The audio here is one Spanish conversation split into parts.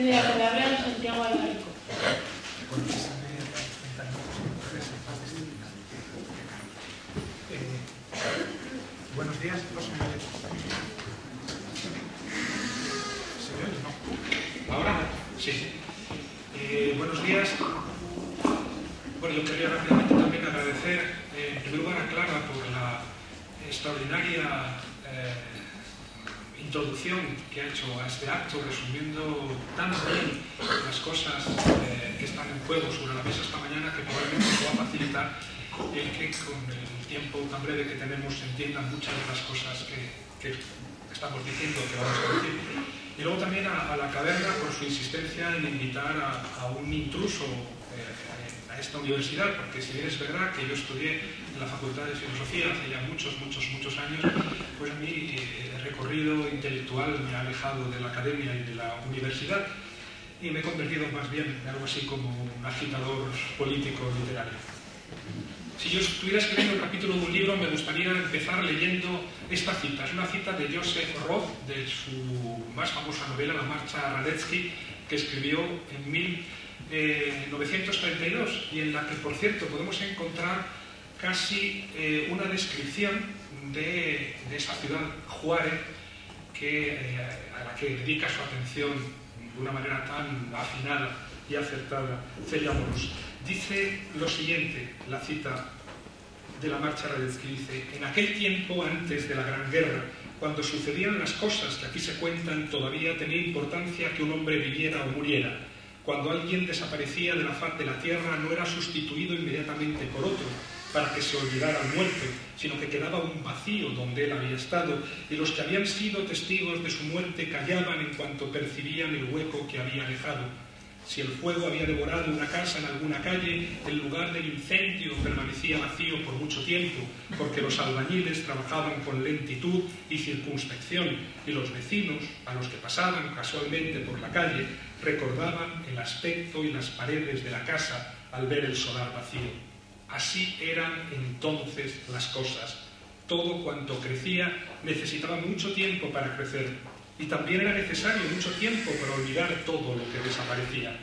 Tiene la palabra Santiago Albarico. Buenos días, no se me oye. ¿Se me oye? No. ¿Ahora? Sí. Buenos días. Bueno, yo quería rápidamente también agradecer, en primer lugar, a Clara por la extraordinaria introducción que ha hecho a este acto, resumiendo tan bien las cosas que están en juego sobre la mesa esta mañana, que probablemente nos va a facilitar el que con el tiempo tan breve que tenemos se entiendan muchas de las cosas que estamos diciendo, que vamos a decir. Y luego también a la caverna por su insistencia en invitar a un intruso a esta universidad, porque si bien es verdad que yo estudié en la Facultad de Filosofía hace ya muchos años, pues a mí el recorrido intelectual me ha alejado de la academia y de la universidad y me he convertido más bien en algo así como un agitador político literario. Si yo estuviera escribiendo el capítulo de un libro, me gustaría empezar leyendo esta cita. Es una cita de Joseph Roth, de su más famosa novela, La Marcha Radetzky, que escribió en 1932, y en la que, por cierto, podemos encontrar casi una descripción de esa ciudad, Juárez, a la que dedica su atención de una manera tan afinada y acertada Celia Amorós. Dice lo siguiente, la cita de la Marcha Radetzky, dice: en aquel tiempo, antes de la Gran Guerra, cuando sucedían las cosas que aquí se cuentan, todavía tenía importancia que un hombre viviera o muriera. Cuando alguien desaparecía de la faz de la tierra, no era sustituido inmediatamente por otro, para que se olvidara el muerto, sino que quedaba un vacío donde él había estado, y los que habían sido testigos de su muerte callaban en cuanto percibían el hueco que había dejado. Si el fuego había devorado una casa en alguna calle, el lugar del incendio permanecía vacío por mucho tiempo, porque los albañiles trabajaban con lentitud y circunspección, y los vecinos, a los que pasaban casualmente por la calle, recordaban el aspecto y las paredes de la casa al ver el solar vacío. Así eran entonces las cosas. Todo cuanto crecía necesitaba mucho tiempo para crecer. Y también era necesario mucho tiempo para olvidar todo lo que desaparecía.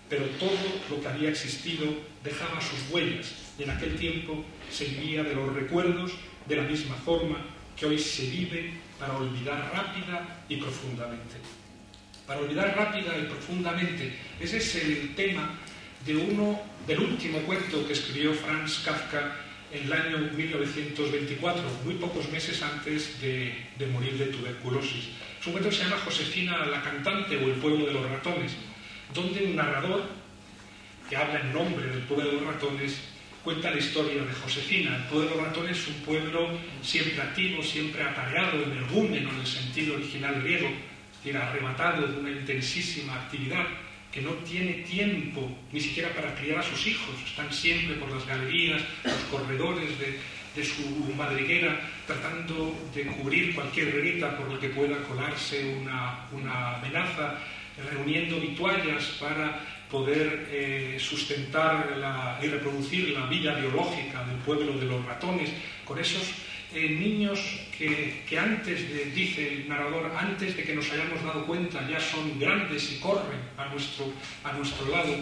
Pero todo lo que había existido dejaba sus huellas, y en aquel tiempo se vivía de los recuerdos de la misma forma que hoy se vive para olvidar rápida y profundamente. Para olvidar rápida y profundamente, ese es el tema del último cuento que escribió Franz Kafka en el año 1924, muy pocos meses antes de morir de tuberculosis. Es un cuento que se llama Josefina la cantante o El pueblo de los ratones, donde un narrador que habla en nombre del pueblo de los ratones cuenta la historia de Josefina. El pueblo de los ratones es un pueblo siempre activo, siempre atareado, energúmeno en el sentido original griego, es decir, arrebatado de una intensísima actividad, que no tiene tiempo ni siquiera para criar a sus hijos. Están siempre por las galerías, los corredores de su madriguera, tratando de cubrir cualquier grieta por la que pueda colarse una amenaza, reuniendo vituallas para poder sustentar y reproducir la vida biológica del pueblo de los ratones, con esos niños que antes dice el narrador, antes de que nos hayamos dado cuenta, ya son grandes y corren a nuestro lado,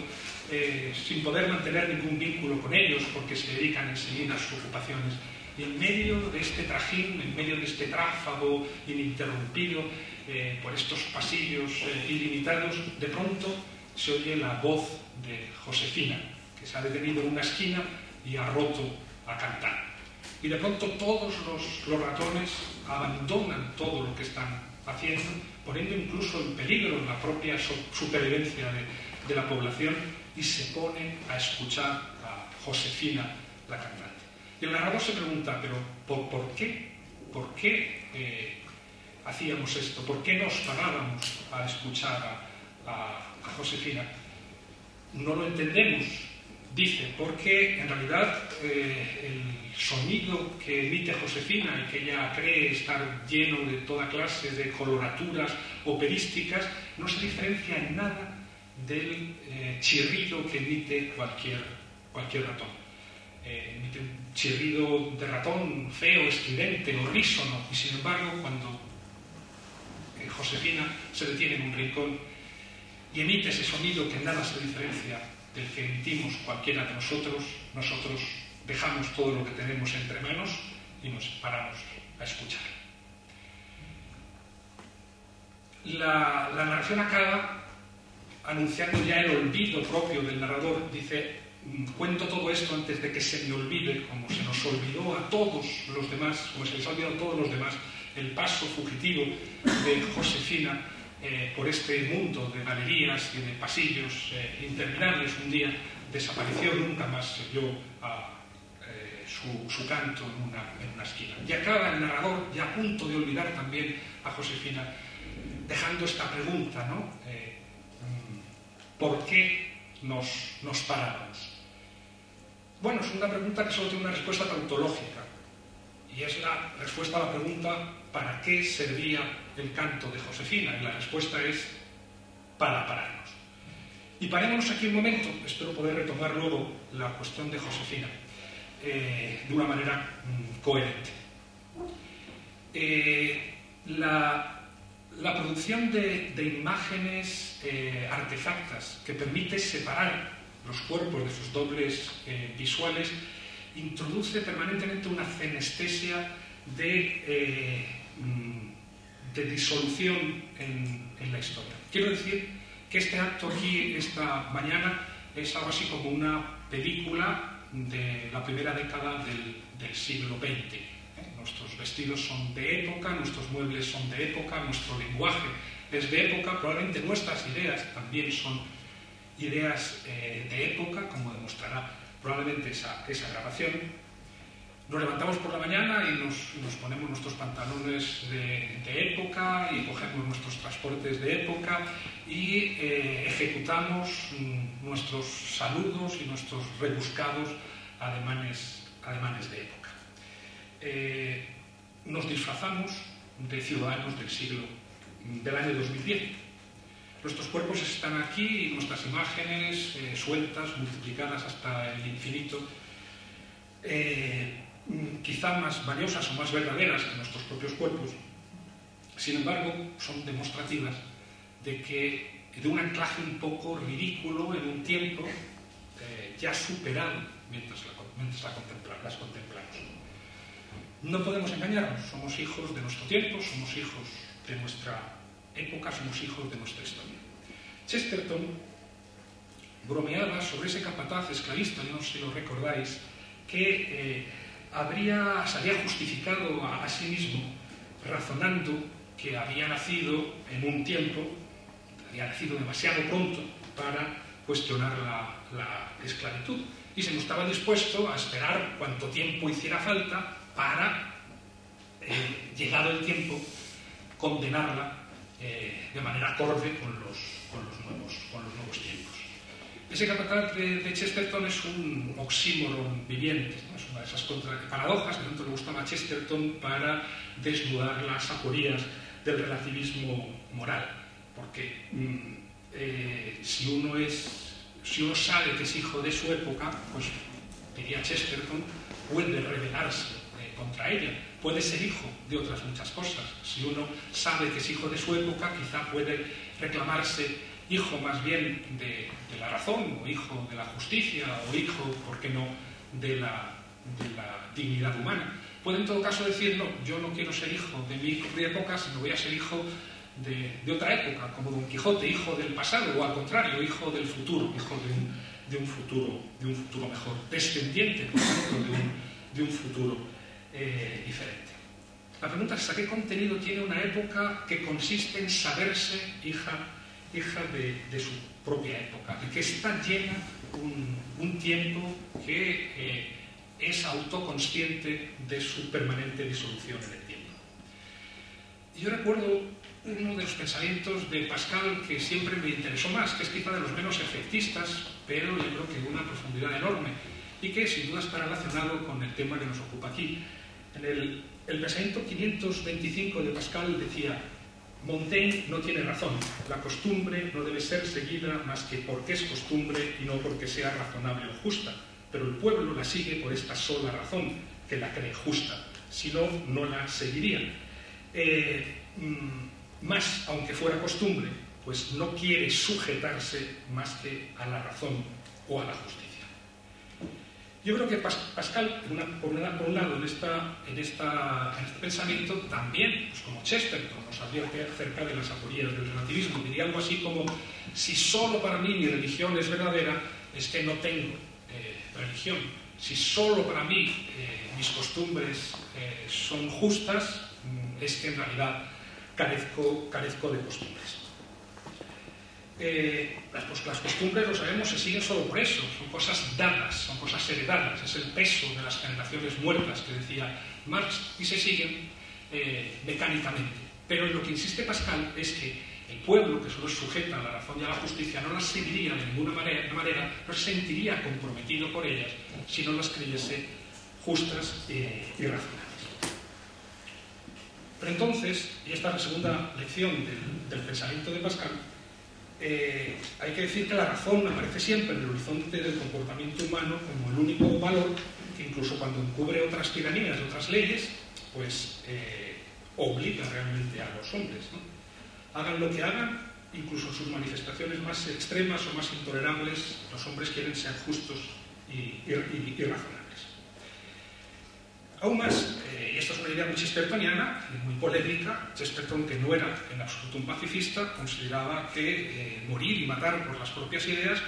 sin poder mantener ningún vínculo con ellos, porque se dedican enseguida a sus ocupaciones. Y en medio de este trajín, en medio de este tráfago ininterrumpido, por estos pasillos ilimitados, de pronto se oye la voz de Josefina, que se ha detenido en una esquina y ha roto a cantar. Y de pronto todos los ratones abandonan todo lo que están haciendo, poniendo incluso en peligro la propia supervivencia de la población, y se ponen a escuchar a Josefina la cantante. Y el narrador se pregunta, pero ¿por qué? ¿Por qué hacíamos esto? ¿Por qué nos parábamos a escuchar a Josefina? No lo entendemos, dice, porque en realidad el sonido que emite Josefina y que ella cree estar lleno de toda clase de coloraturas operísticas no se diferencia en nada del chirrido que emite cualquier ratón. Emite un chirrido de ratón feo, estridente, horrísono, y sin embargo cuando Josefina se detiene en un rincón y emite ese sonido que en nada se diferencia del que emitimos cualquiera de nosotros, nosotros dejamos todo lo que tenemos entre manos y nos paramos a escuchar. La narración acaba anunciando ya el olvido propio del narrador. Dice: cuento todo esto antes de que se me olvide, como se nos olvidó a todos los demás, como se les ha olvidado a todos los demás, el paso fugitivo de Josefina por este mundo de galerías y de pasillos interminables. Un día desapareció, nunca más se vio su canto en una esquina. Y acaba el narrador, ya a punto de olvidar también a Josefina, dejando esta pregunta, ¿no? ¿Por qué nos parábamos? Bueno, es una pregunta que solo tiene una respuesta tautológica, y es la respuesta a la pregunta ¿para qué servía el canto de Josefina? Y la respuesta es para pararnos. Y parémonos aquí un momento, espero poder retomar luego la cuestión de Josefina de una manera coherente. La producción de imágenes artefactas que permite separar los cuerpos de sus dobles visuales introduce permanentemente una cenestesia de disolución en la historia. Quiero decir que este acto aquí, esta mañana, es algo así como una película de la primera década del siglo XX. Nuestros vestidos son de época, nuestros muebles son de época, nuestro lenguaje es de época, probablemente nuestras ideas también son ideas de época, como demostrará probablemente esa grabación. Nos levantamos por la mañana y nos ponemos nuestros pantalones de época y cogemos nuestros transportes de época y ejecutamos nuestros saludos y nuestros rebuscados ademanes de época. Nos disfrazamos de ciudadanos del año 2010. Nuestros cuerpos están aquí y nuestras imágenes sueltas, multiplicadas hasta el infinito, quizá más valiosas o más verdaderas que nuestros propios cuerpos, sin embargo, son demostrativas de un anclaje un poco ridículo en un tiempo ya superado mientras las contemplamos. No podemos engañarnos, somos hijos de nuestro tiempo, somos hijos de nuestra época, somos hijos de nuestra historia. Chesterton bromeaba sobre ese capataz esclavista, yo no sé si lo recordáis, que se había justificado a sí mismo razonando que había nacido en un tiempo, había nacido demasiado pronto para cuestionar la esclavitud, y se mostraba dispuesto a esperar cuanto tiempo hiciera falta para, llegado el tiempo, condenarla de manera acorde con los nuevos tiempos. Ese capataz de Chesterton es un oxímoron viviente, ¿no? Es una de esas paradojas que tanto le gustaba a Chesterton para desnudar las aporías del relativismo moral, porque si uno sabe que es hijo de su época, pues, diría Chesterton, puede rebelarse contra ella, puede ser hijo de otras muchas cosas. Si uno sabe que es hijo de su época, quizá puede reclamarse hijo más bien de la razón, o hijo de la justicia, o hijo, ¿por qué no?, de la dignidad humana. Puede en todo caso decir, no, yo no quiero ser hijo de mi propia época, sino voy a ser hijo de otra época, como Don Quijote, hijo del pasado, o al contrario, hijo del futuro, hijo de un futuro mejor, descendiente, por tanto, de un futuro diferente. La pregunta es: ¿a qué contenido tiene una época que consiste en saberse hija de su propia época, y que está llena un tiempo que es autoconsciente de su permanente disolución en el tiempo? Y yo recuerdo uno de los pensamientos de Pascal que siempre me interesó más, que es quizá de los menos efectistas, pero yo creo que de una profundidad enorme, y que sin duda está relacionado con el tema que nos ocupa aquí. En el pensamiento 525 de Pascal decía: Montaigne no tiene razón, la costumbre no debe ser seguida más que porque es costumbre y no porque sea razonable o justa, pero el pueblo la sigue por esta sola razón, que la cree justa, si no, no la seguiría. Más, aunque fuera costumbre, pues no quiere sujetarse más que a la razón o a la justicia. Yo creo que Pascal, por un lado, en este pensamiento, también, pues como Chesterton nos advierte acerca de las aporías del relativismo, diría algo así como: si solo para mí mi religión es verdadera, es que no tengo religión. Si solo para mí mis costumbres son justas, es que en realidad carezco de costumbres. Las costumbres, lo sabemos, se siguen solo por eso, son cosas dadas, son cosas heredadas, es el peso de las generaciones muertas que decía Marx, y se siguen mecánicamente. Pero en lo que insiste Pascal es que el pueblo, que solo es sujeta a la razón y a la justicia, no las seguiría de ninguna manera, no se sentiría comprometido por ellas si no las creyese justas y razonables. Pero entonces, y esta es la segunda lección del pensamiento de Pascal, hay que decir que la razón aparece siempre en el horizonte del comportamiento humano como el único valor que, incluso cuando encubre otras tiranías, otras leyes, pues obliga realmente a los hombres, ¿no? Hagan lo que hagan, incluso en sus manifestaciones más extremas o más intolerables, los hombres quieren ser justos y razonables. Aún más, y esta es una idea muy chestertoniana, muy polémica, Chesterton, que no era en absoluto un pacifista, consideraba que morir y matar por las propias ideas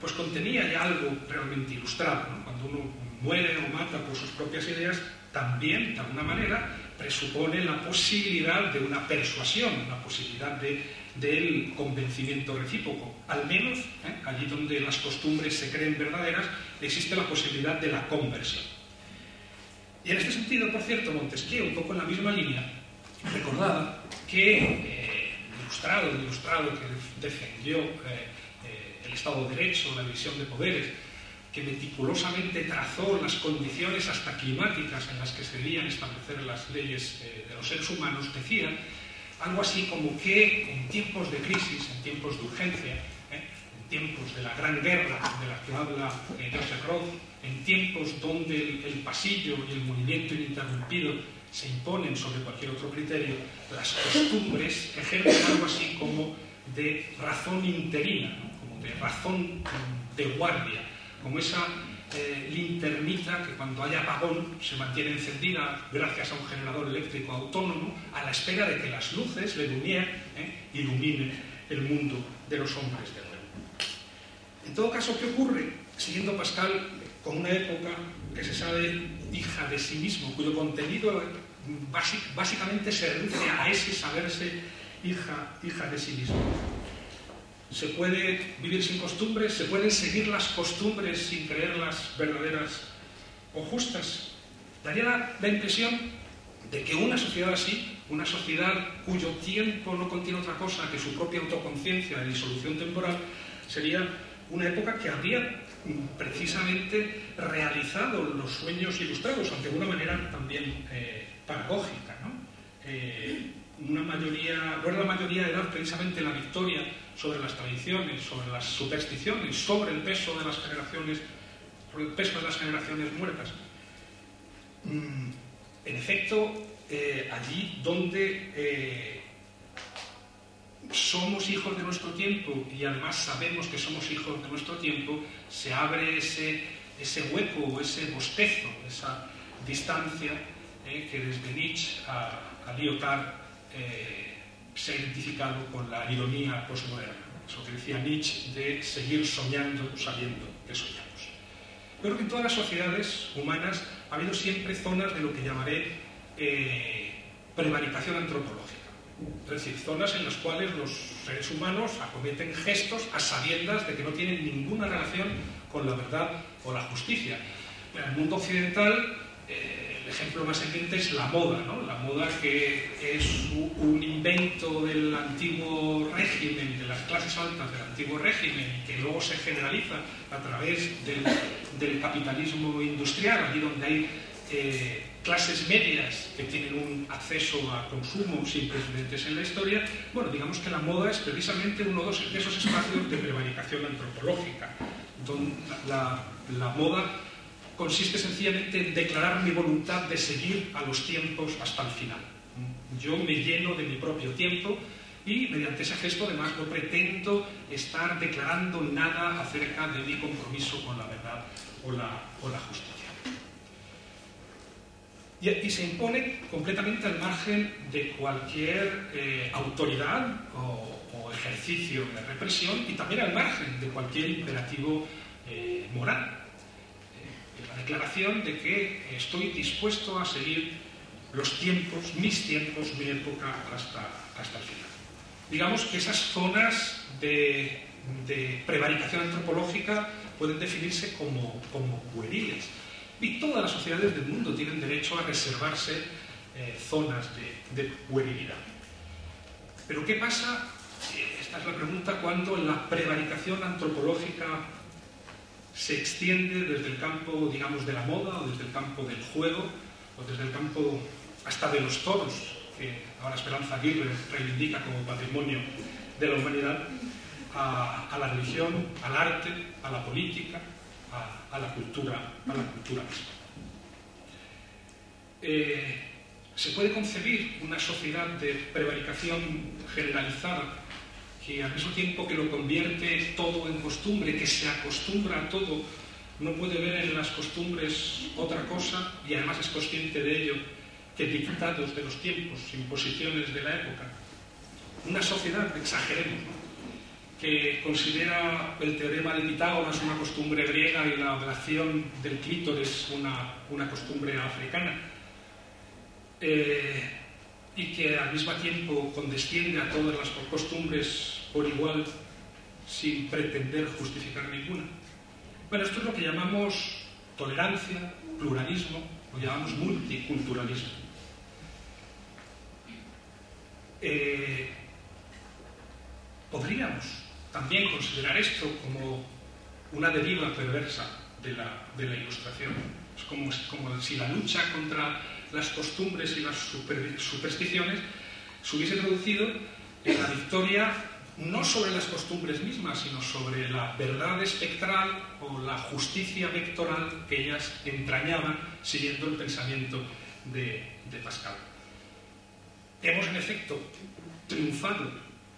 pues contenía ya algo realmente ilustrado, ¿no? Cuando uno muere o mata por sus propias ideas, también, de alguna manera, presupone la posibilidad de una persuasión, una posibilidad del convencimiento recíproco. Al menos, allí donde las costumbres se creen verdaderas, existe la posibilidad de la conversión. Y en este sentido, por cierto, Montesquieu, un poco en la misma línea, recordaba que el ilustrado que defendió el Estado de Derecho, la división de poderes, que meticulosamente trazó las condiciones hasta climáticas en las que se debían establecer las leyes de los seres humanos, decía algo así como que en tiempos de crisis, en tiempos de urgencia, en tiempos de la Gran Guerra de la que habla Joseph Roth, en tiempos donde el pasillo y el movimiento ininterrumpido se imponen sobre cualquier otro criterio, las costumbres ejercen algo así como de razón interina, ¿no? Como de razón de guardia, como esa linternita que cuando haya apagón se mantiene encendida gracias a un generador eléctrico autónomo, a la espera de que las luces, la lumière, iluminen el mundo de los hombres de nuevo. En todo caso, ¿qué ocurre? Siguiendo Pascal, con una época que se sabe hija de sí mismo, cuyo contenido básicamente se reduce a ese saberse hija de sí mismo. Se puede vivir sin costumbres, se pueden seguir las costumbres sin creerlas verdaderas o justas. Daría la impresión de que una sociedad así, una sociedad cuyo tiempo no contiene otra cosa que su propia autoconciencia de disolución temporal, sería una época que habría precisamente realizado los sueños ilustrados, aunque de una manera también paradójica, ¿no? No era la mayoría de edad precisamente la victoria sobre las tradiciones, sobre las supersticiones, sobre el peso de las generaciones muertas. En efecto, allí donde somos hijos de nuestro tiempo y además sabemos que somos hijos de nuestro tiempo, se abre ese hueco, ese bostezo, esa distancia que desde Nietzsche a Lyotard se ha identificado con la ironía postmoderna. Eso que decía Nietzsche de seguir soñando sabiendo que soñamos. Yo creo que en todas las sociedades humanas ha habido siempre zonas de lo que llamaré prevaricación antropológica. Es decir, zonas en las cuales los seres humanos acometen gestos a sabiendas de que no tienen ninguna relación con la verdad o la justicia. En el mundo occidental, el ejemplo más evidente es la moda, ¿no? La moda, que es un invento del antiguo régimen, de las clases altas del antiguo régimen, que luego se generaliza a través del capitalismo industrial, allí donde hay clases medias que tienen un acceso a consumo sin precedentes en la historia. Bueno, digamos que la moda es precisamente uno de esos espacios de prevaricación antropológica, donde la moda consiste sencillamente en declarar mi voluntad de seguir a los tiempos hasta el final. Yo me lleno de mi propio tiempo y mediante ese gesto además no pretendo estar declarando nada acerca de mi compromiso con la verdad o la justicia. Y se impone completamente al margen de cualquier autoridad o ejercicio de represión, y también al margen de cualquier imperativo moral. La declaración de que estoy dispuesto a seguir los tiempos, mi época, hasta el final. Digamos que esas zonas de prevaricación antropológica pueden definirse como pueriles. Y todas las sociedades del mundo tienen derecho a reservarse zonas de puerilidad. Pero ¿qué pasa? Esta es la pregunta, cuando la prevaricación antropológica se extiende desde el campo, digamos, de la moda, o desde el campo del juego, o desde el campo hasta de los toros, que ahora Esperanza Aguirre reivindica como patrimonio de la humanidad, a la religión, al arte, a la política, a la cultura misma. Se puede concebir una sociedad de prevaricación generalizada que, al mismo tiempo que lo convierte todo en costumbre, que se acostumbra a todo, no puede ver en las costumbres otra cosa, y además es consciente de ello, que dictados de los tiempos, imposiciones de la época. Una sociedad, exageremos, ¿no?, que considera el teorema de Pitágoras una costumbre griega y la ablación del clítoris una costumbre africana, y que al mismo tiempo condesciende a todas las costumbres por igual, sin pretender justificar ninguna. Bueno, esto es lo que llamamos tolerancia, pluralismo, lo llamamos multiculturalismo. Podríamos también considerar esto como una deriva perversa de la Ilustración. Es como si la lucha contra las costumbres y las supersticiones se hubiese traducido en la victoria no sobre las costumbres mismas, sino sobre la verdad espectral o la justicia vectoral que ellas entrañaban, siguiendo el pensamiento de Pascal. Hemos, en efecto, triunfado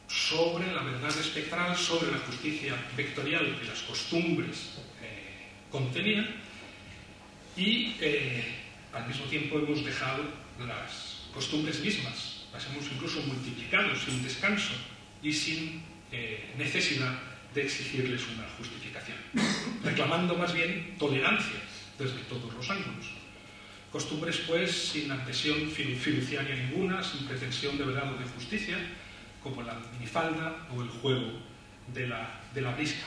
sobre la verdad espectral, sobre la justicia vectorial que las costumbres contenían, y al mismo tiempo hemos dejado las costumbres mismas, las hemos incluso multiplicado sin descanso y sin necesidad de exigirles una justificación, reclamando más bien tolerancia desde todos los ángulos. Costumbres, pues, sin adhesión fiduciaria ninguna, sin pretensión de verdad o de justicia, como la minifalda o el juego de la brisca.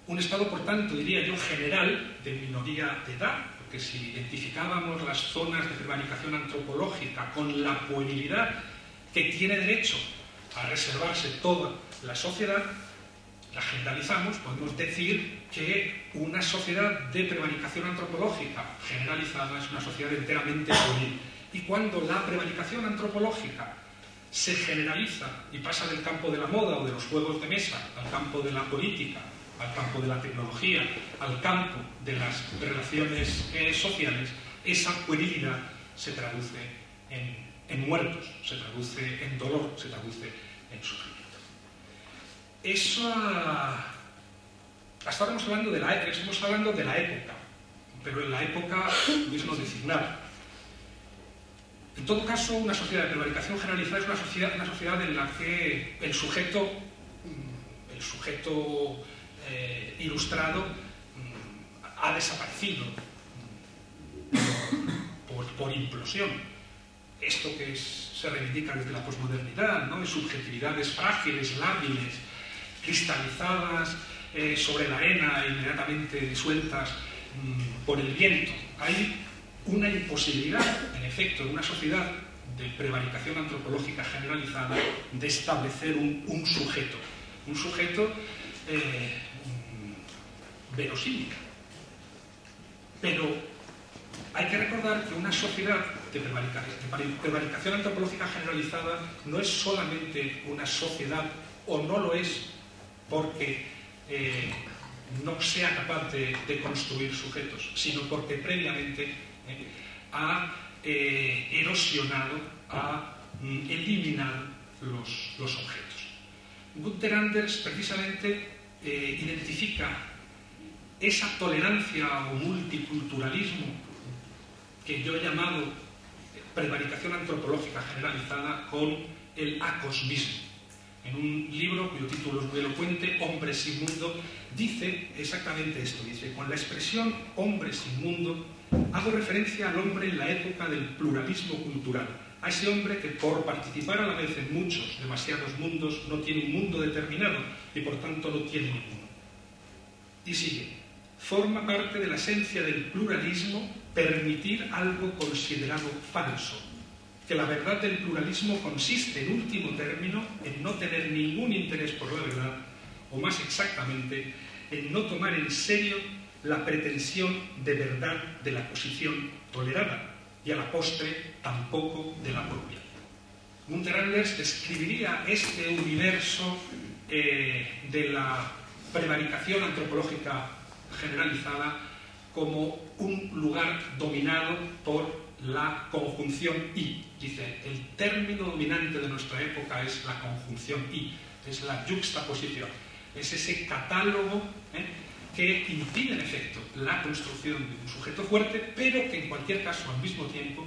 Un estado, por tanto, diría yo, general de minoría de edad, porque si identificábamos las zonas de prevaricación antropológica con la puerilidad que tiene derecho a reservarse toda la sociedad, la generalizamos, podemos decir que una sociedad de prevaricación antropológica generalizada es una sociedad enteramente pueril. Y cuando la prevaricación antropológica se generaliza y pasa del campo de la moda o de los juegos de mesa al campo de la política, al campo de la tecnología, al campo de las relaciones sociales, esa puerilidad se traduce en muertos, se traduce en dolor, se traduce en sufrimiento. Eso, hasta ahora estamos hablando de la época, pero en la época mismo designada. En todo caso, una sociedad de prevaricación generalizada es una sociedad en la que el sujeto ilustrado ha desaparecido por implosión. Esto que se reivindica desde la posmodernidad, ¿no?, de subjetividades frágiles, lábiles, cristalizadas sobre la arena, inmediatamente disueltas por el viento. Hay una imposibilidad, en efecto, en una sociedad de prevaricación antropológica generalizada, de establecer un sujeto verosímil. Pero hay que recordar que una sociedad de prevaricación antropológica generalizada no es solamente una sociedad, o no lo es porque no sea capaz de construir sujetos, sino porque previamente ha erosionado, ha eliminado los objetos. Günther Anders precisamente identifica esa tolerancia o multiculturalismo que yo he llamado prevaricación antropológica generalizada con el acosmismo. En un libro cuyo título es muy elocuente, Hombre sin mundo, dice exactamente esto. Dice: con la expresión hombre sin mundo hago referencia al hombre en la época del pluralismo cultural, a ese hombre que por participar a la vez en muchos, demasiados mundos, no tiene un mundo determinado y por tanto no tiene ninguno. Y sigue: forma parte de la esencia del pluralismo permitir algo considerado falso, que la verdad del pluralismo consiste, en último término, en no tener ningún interés por la verdad, o más exactamente, en no tomar en serio la pretensión de verdad de la posición tolerada, y a la postre tampoco de la propia. Günther Anders describiría este universo de la prevaricación antropológica generalizada como un lugar dominado por la conjunción y. Dice: el término dominante de nuestra época es la conjunción y, es la yuxtaposición, es ese catálogo que impide en efecto la construcción de un sujeto fuerte, pero que en cualquier caso al mismo tiempo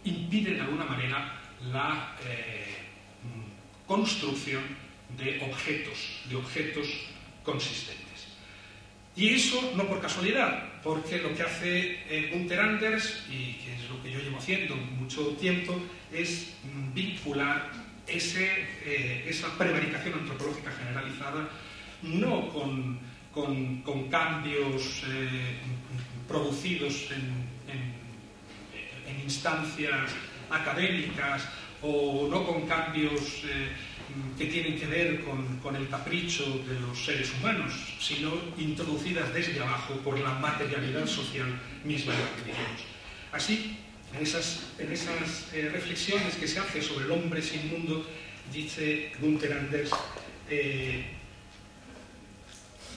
impide de alguna manera la construcción de objetos consistentes. Y eso no por casualidad, porque lo que hace Günther Anders, y que es lo que yo llevo haciendo mucho tiempo, es vincular esa prevaricación antropológica generalizada no con cambios producidos en instancias académicas, o no con cambios que tienen que ver con el capricho de los seres humanos, sino introducidas desde abajo por la materialidad social misma de la que vivimos. Así, en esas reflexiones que se hace sobre el hombre sin mundo, dice Günther Anders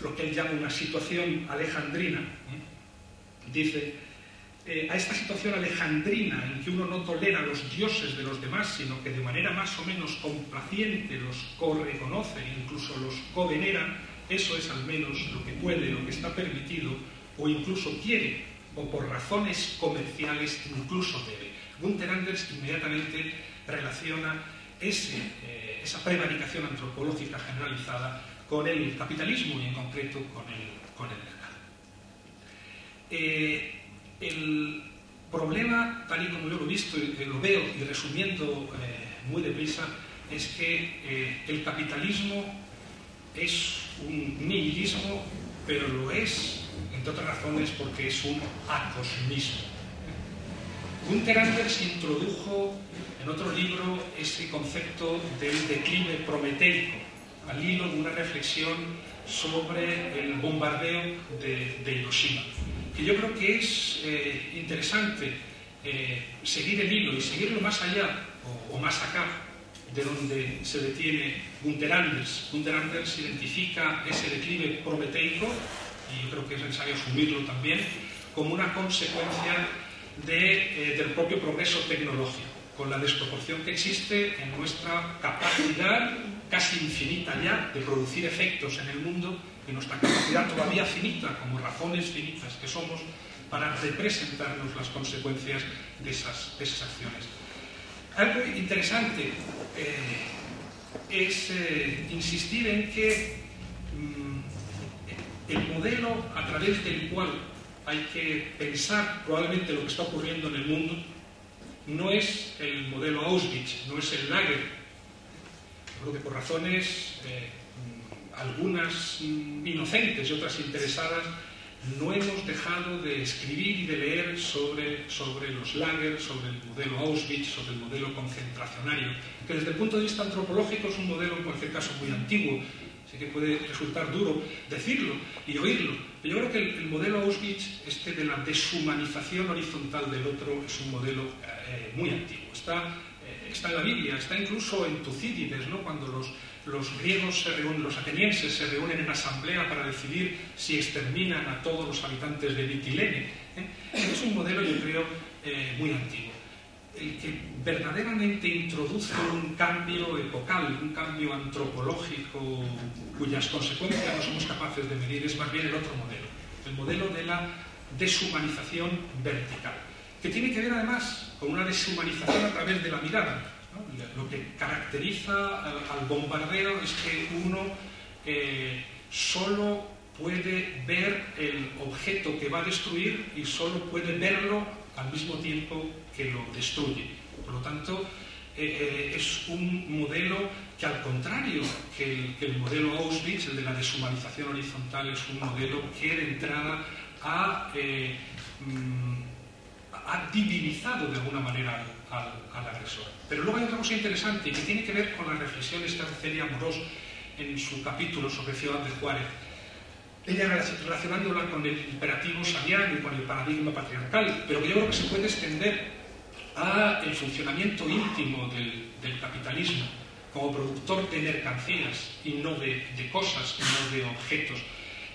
lo que él llama una situación alejandrina. Dice: a esta situación alejandrina en que uno no tolera a los dioses de los demás, sino que de manera más o menos complaciente los correconoce, incluso los covenera, eso es al menos lo que puede, lo que está permitido, o incluso quiere, o por razones comerciales incluso debe. Günther Anders inmediatamente relaciona esa prevaricación antropológica generalizada con el capitalismo y en concreto con el mercado. El problema, tal y como yo lo he visto, lo veo, y resumiendo muy deprisa, es que el capitalismo es un nihilismo, pero lo es, entre otras razones, porque es un acosmismo. Günther Anders introdujo en otro libro ese concepto del declive prometeico, al hilo de una reflexión sobre el bombardeo de Hiroshima, que yo creo que es interesante seguir el hilo y seguirlo más allá o más acá de donde se detiene Günther Anders. Günther Anders identifica ese declive prometeico, y yo creo que es necesario asumirlo también, como una consecuencia del propio progreso tecnológico, con la desproporción que existe en nuestra capacidad casi infinita ya de producir efectos en el mundo, y nuestra capacidad todavía finita, como razones finitas que somos, para representarnos las consecuencias de esas acciones. Algo interesante es insistir en que el modelo a través del cual hay que pensar probablemente lo que está ocurriendo en el mundo no es el modelo Auschwitz, no es el lager. Creo que por razones algunas inocentes y otras interesadas no hemos dejado de escribir y de leer sobre los lagers, sobre el modelo Auschwitz, sobre el modelo concentracionario, que desde el punto de vista antropológico es un modelo en cualquier caso muy antiguo. Así que puede resultar duro decirlo y oírlo, pero yo creo que el modelo Auschwitz, de la deshumanización horizontal del otro, es un modelo muy antiguo. Está en la Biblia, está incluso en Tucídides, ¿no? Cuando los griegos se reúnen, los atenienses se reúnen en asamblea para decidir si exterminan a todos los habitantes de Mitilene. Es un modelo, yo creo, muy antiguo. el que verdaderamente introduce un cambio epocal, un cambio antropológico cuyas consecuencias no somos capaces de medir, es más bien el otro modelo, el modelo de la deshumanización vertical, que tiene que ver además con una deshumanización a través de la mirada, ¿no? Lo que caracteriza al bombardeo es que uno solo puede ver el objeto que va a destruir y solo puede verlo al mismo tiempo que lo destruye. Por lo tanto, es un modelo que, al contrario que el modelo Auschwitz, el de la deshumanización horizontal, es un modelo que de entrada ha divinizado de alguna manera al agresor. Pero luego hay otra cosa interesante que tiene que ver con las reflexiones que hace Celia Amorós en su capítulo sobre Ciudad de Juárez. Ella relacionándola con el imperativo saliano y con el paradigma patriarcal, pero que yo creo que se puede extender al funcionamiento íntimo del capitalismo como productor de mercancías y no de cosas, y no de objetos.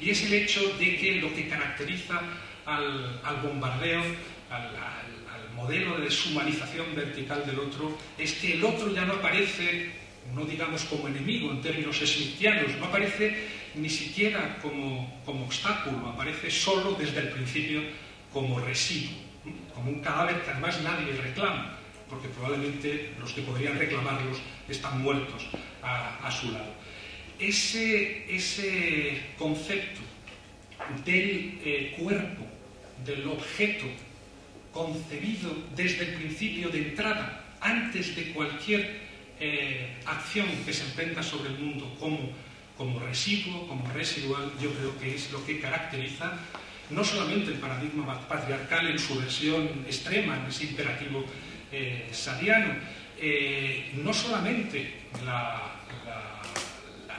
Y es el hecho de que lo que caracteriza al bombardeo, al modelo de deshumanización vertical del otro, es que el otro ya no aparece, no digamos como enemigo en términos smithianos, no aparece ni siquiera como obstáculo, aparece solo desde el principio como residuo, como un cadáver que además nadie reclama, porque probablemente los que podrían reclamarlos están muertos a su lado. Ese concepto del cuerpo, del objeto concebido desde el principio de entrada, antes de cualquier acción que se emprenda sobre el mundo como residuo, como residual, yo creo que es lo que caracteriza no solamente el paradigma patriarcal en su versión extrema, en ese imperativo saliano, no solamente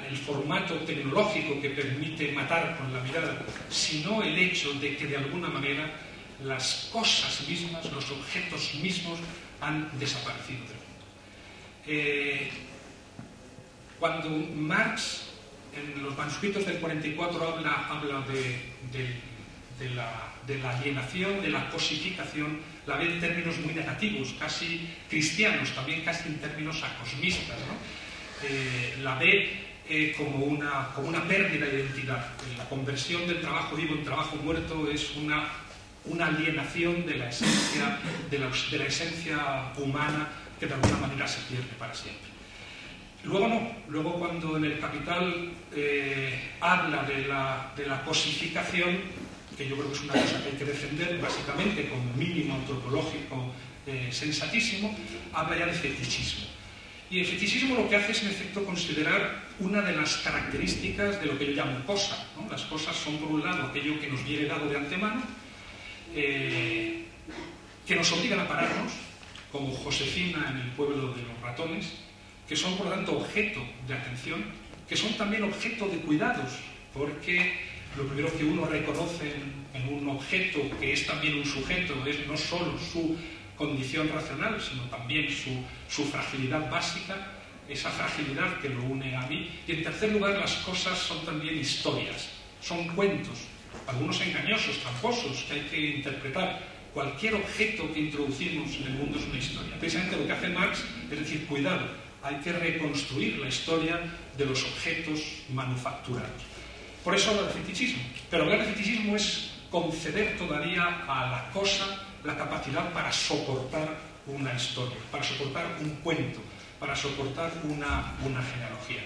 el formato tecnológico que permite matar con la mirada, sino el hecho de que de alguna manera las cosas mismas, los objetos mismos han desaparecido del mundo. Cuando Marx en los manuscritos del 44 habla de la alienación, de la cosificación, la ve en términos muy negativos, casi cristianos, también casi en términos acosmistas, ¿no? La ve como una pérdida de identidad. La conversión del trabajo vivo en trabajo muerto es una alienación de la esencia, de la esencia humana, que de alguna manera se pierde para siempre. Luego no, luego cuando en el Capital habla de la cosificación, que yo creo que es una cosa que hay que defender básicamente con un mínimo antropológico sensatísimo, habla ya de fetichismo. Y el fetichismo lo que hace es en efecto considerar una de las características de lo que yo llamo cosa, ¿no? Las cosas son por un lado aquello que nos viene dado de antemano, que nos obligan a pararnos, como Josefina en el pueblo de los ratones, que son por lo tanto objeto de atención, que son también objeto de cuidados, porque lo primero que uno reconoce en un objeto que es también un sujeto es no solo su condición racional, sino también su fragilidad básica, esa fragilidad que lo une a mí. Y en tercer lugar, las cosas son también historias, son cuentos, algunos engañosos, tramposos, que hay que interpretar. Cualquier objeto que introducimos en el mundo es una historia. Precisamente lo que hace Marx es decir, cuidado, hay que reconstruir la historia de los objetos manufacturados. Por eso habla de fetichismo. Pero hablar de fetichismo es conceder todavía a la cosa la capacidad para soportar una historia, para soportar un cuento, para soportar una genealogía.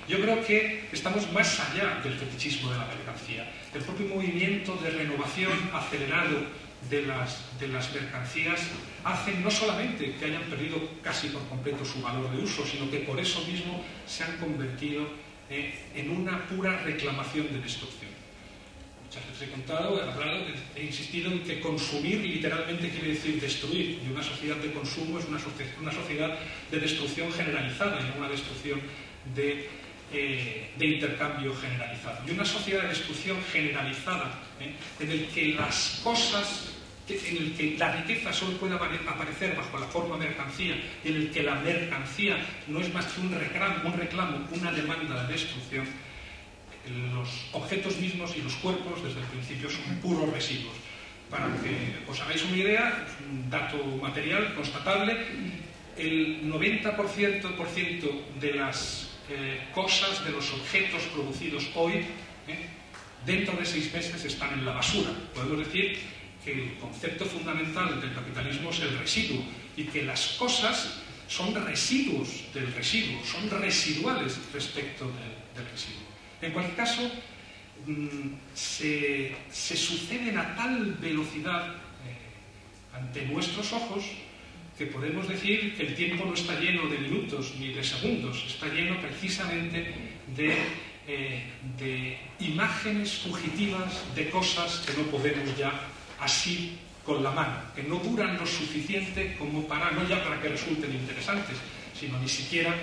Yo creo que estamos más allá del fetichismo de la mercancía. El propio movimiento de renovación acelerado de las mercancías hacen no solamente que hayan perdido casi por completo su valor de uso, sino que por eso mismo se han convertido en una pura reclamación de destrucción. Muchas veces he insistido en que consumir literalmente quiere decir destruir, y una sociedad de consumo es una sociedad de destrucción generalizada y no una destrucción de intercambio generalizado. Y una sociedad de destrucción generalizada, en el que las cosas, en el que la riqueza solo puede aparecer bajo la forma mercancía, en el que la mercancía no es más que un reclamo, una demanda de destrucción, los objetos mismos y los cuerpos desde el principio son puros residuos. Para que os hagáis una idea, un dato material constatable, el 90% de las cosas, de los objetos producidos hoy, dentro de 6 meses están en la basura. Podemos decir que el concepto fundamental del capitalismo es el residuo y que las cosas son residuos del residuo, son residuales respecto del residuo. En cualquier caso, se suceden a tal velocidad ante nuestros ojos que podemos decir que el tiempo no está lleno de minutos ni de segundos, está lleno precisamente de imágenes fugitivas de cosas que no podemos ya así con la mano, que no duran lo suficiente como para, no ya para que resulten interesantes, sino ni siquiera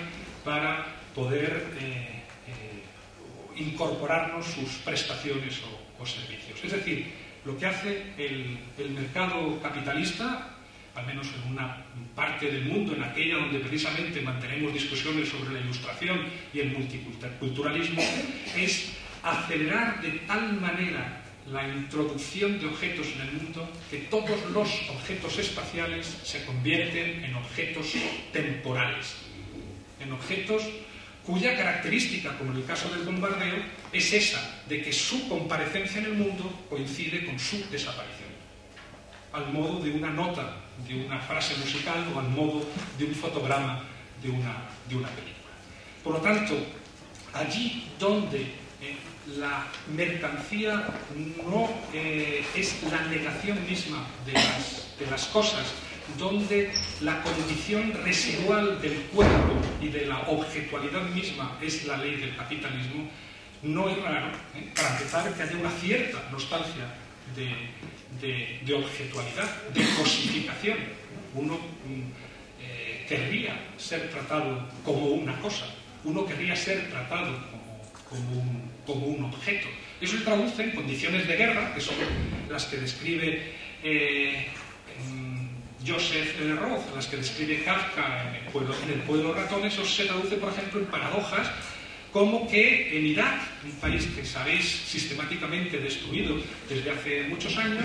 para poder incorporarnos sus prestaciones o servicios. Es decir, lo que hace el mercado capitalista, al menos en una parte del mundo, en aquella donde precisamente mantenemos discusiones sobre la ilustración y el multiculturalismo, es acelerar de tal manera la introducción de objetos en el mundo que todos los objetos espaciales se convierten en objetos temporales, en objetos cuya característica, como en el caso del bombardeo, es esa, de que su comparecencia en el mundo coincide con su desaparición, al modo de una nota, de una frase musical o al modo de un fotograma de una película. Por lo tanto, allí donde la mercancía no es la negación misma de las cosas, donde la condición residual del cuerpo y de la objetualidad misma es la ley del capitalismo, no es raro, para empezar, que haya una cierta nostalgia de objetualidad, de cosificación. Uno querría ser tratado como una cosa, uno querría ser tratado como un objeto. Eso se traduce en condiciones de guerra, que son las que describe Joseph Roth, las que describe Kafka en el pueblo de los ratones. Eso se traduce, por ejemplo, en paradojas como que en Irak, un país que sabéis sistemáticamente destruido desde hace muchos años,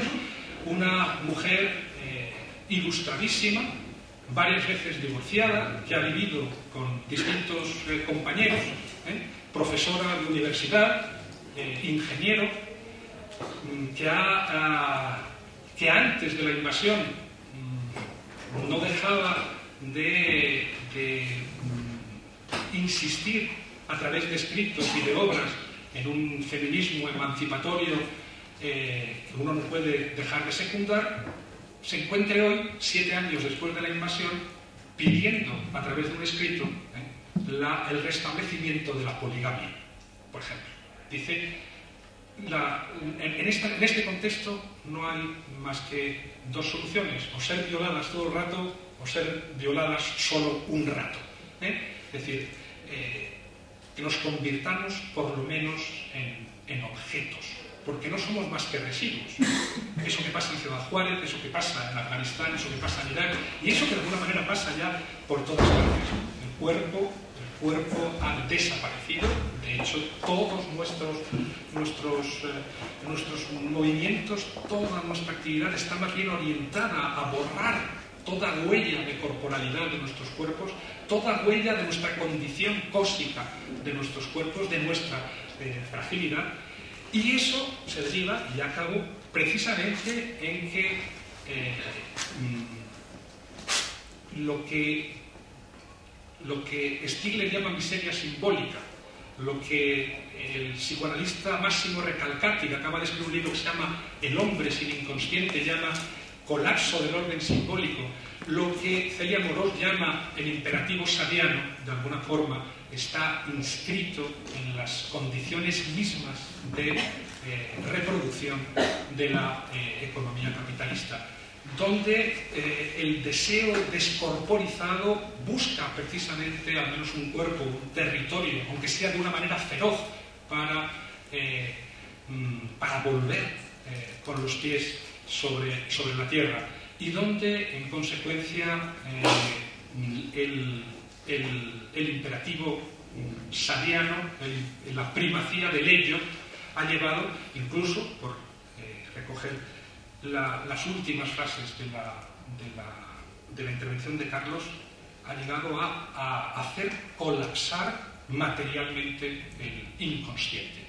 una mujer ilustradísima, varias veces divorciada, que ha vivido con distintos compañeros, profesora de universidad, ingeniero, que antes de la invasión no dejaba de insistir a través de escritos y de obras en un feminismo emancipatorio que uno no puede dejar de secundar, se encuentre hoy, 7 años después de la invasión, pidiendo a través de un escrito el restablecimiento de la poligamia, por ejemplo. Dice, en este contexto no hay más que 2 soluciones: o ser violadas todo el rato o ser violadas solo un rato. Es decir, que nos convirtamos por lo menos en objetos, porque no somos más que residuos. Eso que pasa en Ciudad Juárez, eso que pasa en Afganistán, eso que pasa en Irak, y eso que de alguna manera pasa ya por todas partes. El cuerpo ha desaparecido. De hecho, todos nuestros movimientos, toda nuestra actividad está más bien orientada a borrar toda huella de corporalidad de nuestros cuerpos, toda huella de nuestra condición cósmica de nuestros cuerpos, de nuestra fragilidad. Y eso se deriva, y acabo, precisamente en que lo que Stigler llama miseria simbólica, lo que el psicoanalista Massimo Recalcati, que acaba de escribir un libro que se llama El hombre sin inconsciente, llama colapso del orden simbólico, lo que Celia Morós llama el imperativo sadiano, de alguna forma está inscrito en las condiciones mismas de reproducción de la economía capitalista, donde el deseo descorporizado busca precisamente al menos un cuerpo, un territorio, aunque sea de una manera feroz, para volver con los pies sobre la tierra, y donde en consecuencia el imperativo sadiano, la primacía del ello, ha llevado, incluso por recoger las últimas frases de la intervención de Carlos ha llegado a hacer colapsar materialmente el inconsciente.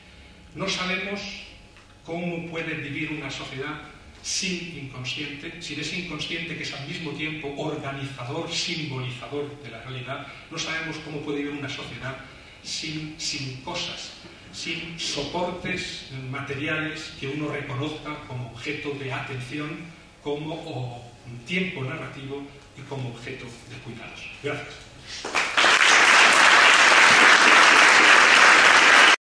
No sabemos cómo puede vivir una sociedad sin inconsciente, sin ese inconsciente que es al mismo tiempo organizador, simbolizador de la realidad. No sabemos cómo puede vivir una sociedad sin cosas, sin soportes materiales que uno reconozca como objeto de atención, como tiempo narrativo y como objeto de cuidados. Gracias.